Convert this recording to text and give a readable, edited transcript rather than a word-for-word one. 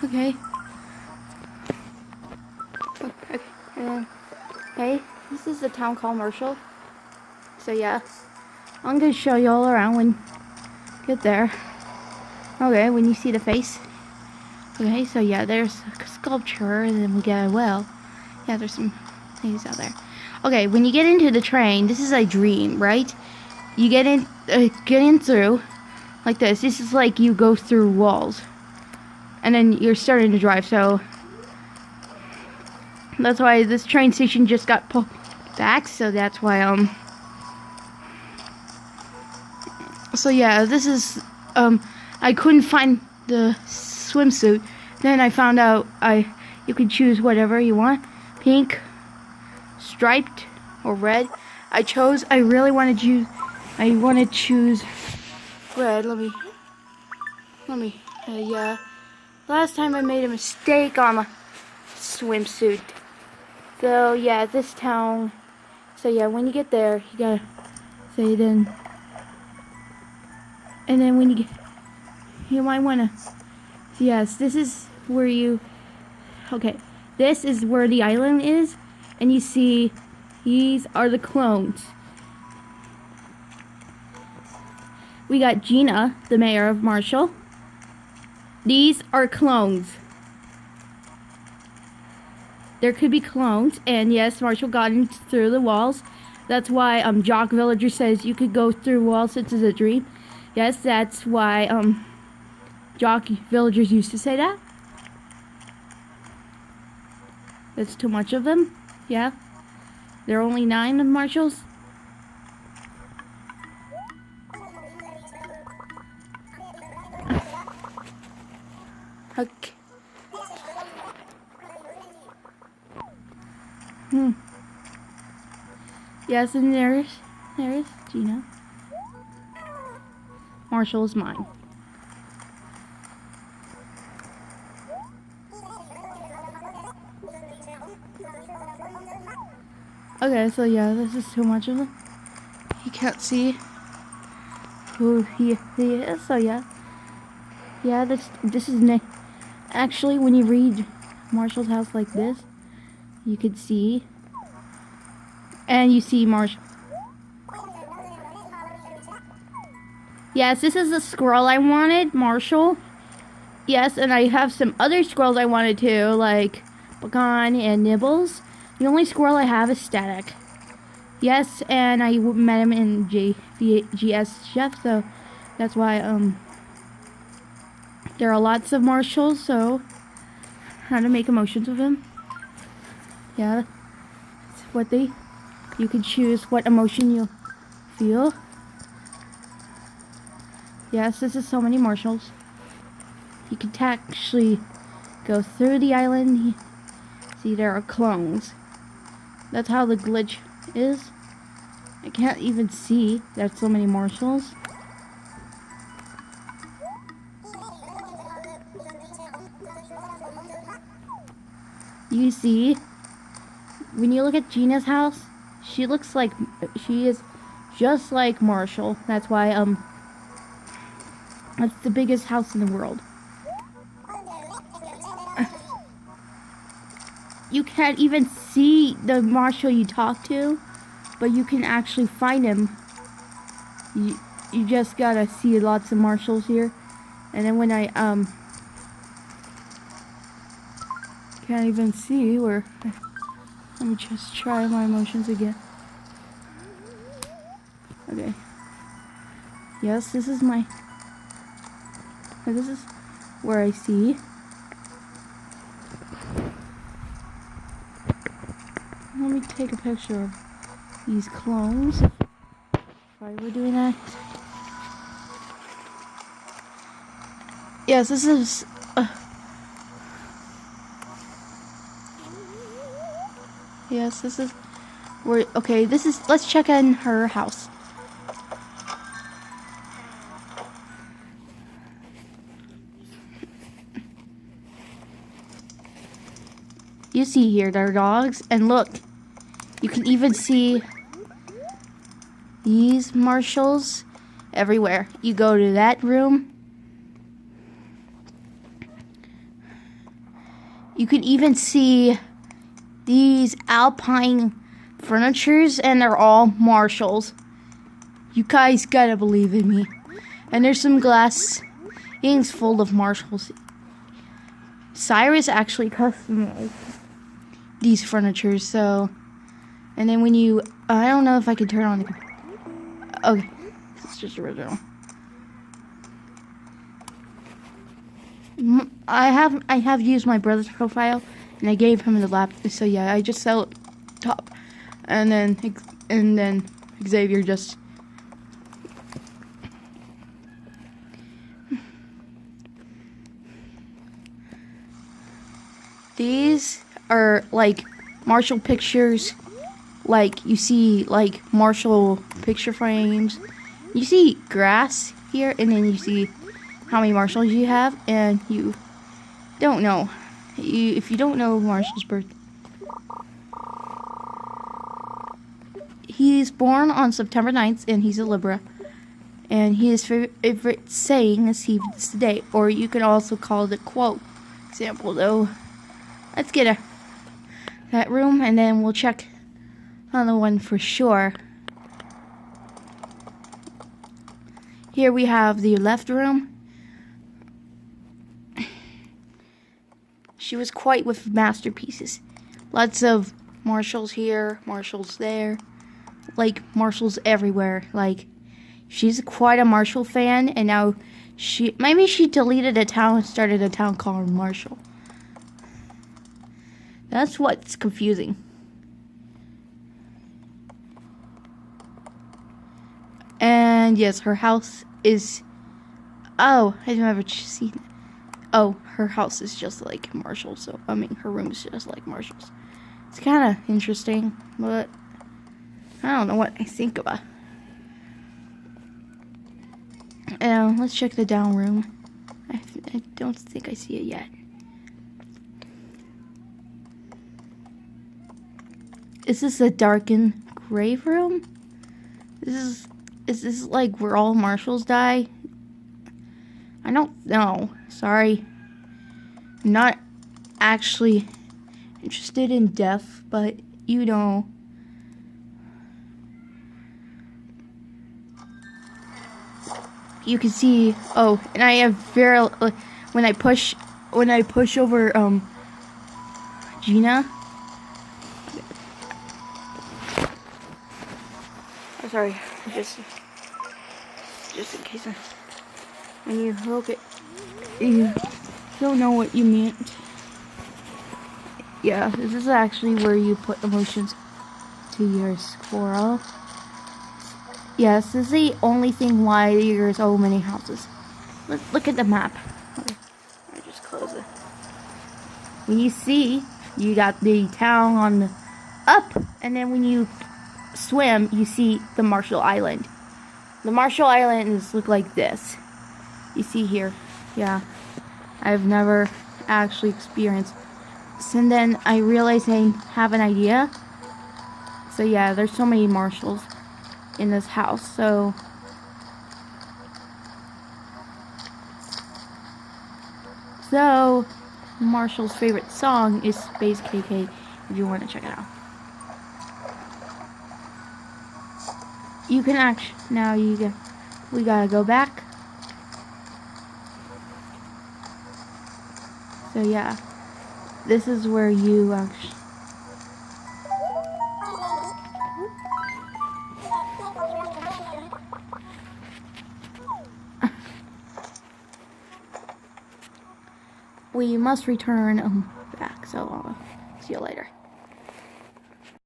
Okay. Okay, this is the town called Marshall. So yeah, I'm gonna show you all around when you get there. Okay, when you see the face. Okay, so yeah, there's a sculpture, and then we get a well. Yeah, there's some things out there. Okay, when you get into the train, this is a dream, right? You get in through like this. This is like you go through walls, and then you're starting to drive. So that's why this train station just got pulled back. So that's why So yeah, this is I couldn't find the swimsuit. Then I found out you could choose whatever you want, pink, striped, or red. I really want to choose red. Let me. Yeah. Last time I made a mistake on a swimsuit. So yeah, this town. So yeah, when you get there, you gotta say then. And then when you might wanna. Yes, this is where you. Okay, this is where the island is, and you see, these are the clones. We got Gina, the mayor of Marshall. These are clones. There could be clones, and yes, Marshall got in through the walls. That's why Jock Villager says you could go through walls. This is a dream. Yes, that's why Jock Villagers used to say that. That's too much of them. Yeah, there are only 9 of Marshalls. Okay. Yes, and there's Gina. Marshall is mine. Okay, so yeah, this is too much of them. You can't see who he is. So yeah, this is actually when you read Marshall's house like this, you could see, and you see Marshall. Yes, this is the squirrel I wanted, Marshall. Yes, and I have some other squirrels I wanted too, like Pecan and Nibbles. The only squirrel I have is Static. Yes, and I met him in GS Chef, so that's why there are lots of Marshalls, so how to make emotions with him. Yeah, it's what you can choose what emotion you feel. Yes, this is so many Marshalls. You can actually go through the island. See, there are clones. That's how the glitch is. I can't even see. There's so many Marshalls. You see, when you look at Gina's house, she is just like Marshall. That's why that's the biggest house in the world. You can't even see the Marshall you talk to, but you can actually find him. You just gotta see lots of Marshalls here. And then when I can't even see where. Let me just try my emotions again. Okay. Yes, this is where I see. Let me take a picture of these clones. Sorry, we're doing that. Yes, this is. Yes, this is where. Okay, this is. Let's check in her house. You see here, there are dogs, and look, you can even see these Marshalls everywhere. You go to that room, You can even see these alpine furnitures, and they're all Marshalls. You guys gotta believe in me. And there's some glass things full of Marshalls. Cyrus actually customized these furnitures, so. And then when you, I don't know if I can turn on the. Okay, it's just original. I have used my brother's profile, and I gave him the laptop. So yeah, I just sell top, and then Xavier just. These are like Marshall pictures, like you see like Marshall picture frames. You see grass here, and then you see how many Marshalls you have, and you don't know. If you don't know Marshall's birthday, he's born on September 9th, and he's a Libra. And his favorite saying is "He is the day," or you can also call it a quote. Example though. Let's get that room, and then we'll check on the one for sure. Here we have the left room. She was quite with masterpieces. Lots of Marshalls here, Marshalls there, like Marshalls everywhere. Like, she's quite a Marshall fan, and now maybe she deleted a town and started a town called Marshall. That's what's confusing. And yes, her house is. Oh, I've never seen it. Oh, her house is just like Marshall. So I mean, her room is just like Marshall's. It's kind of interesting, but I don't know what I think about. Let's check the down room. I don't think I see it yet. Is this a darkened grave room? Is this like where all Marshalls die? I don't know. Sorry. I'm not actually interested in death, but you know. You can see, oh, and I have when I push over Gina. I'm sorry, just in case when you look at, you don't know what you meant. Yeah, this is actually where you put emotions to your squirrel. Yes, this is the only thing why there's so many houses. Look at the map. Okay, I just close it. When you see, you got the town on the up, and then when you swim, you see the Marshall Island. The Marshall Islands look like this. You see here. Yeah. I've never actually experienced. And then I realized I have an idea. So yeah, there's so many Marshalls in this house. So Marshall's favorite song is Space KK, if you want to check it out. You can we gotta go back. So yeah, this is where you actually. We must return back, so I'll see you later.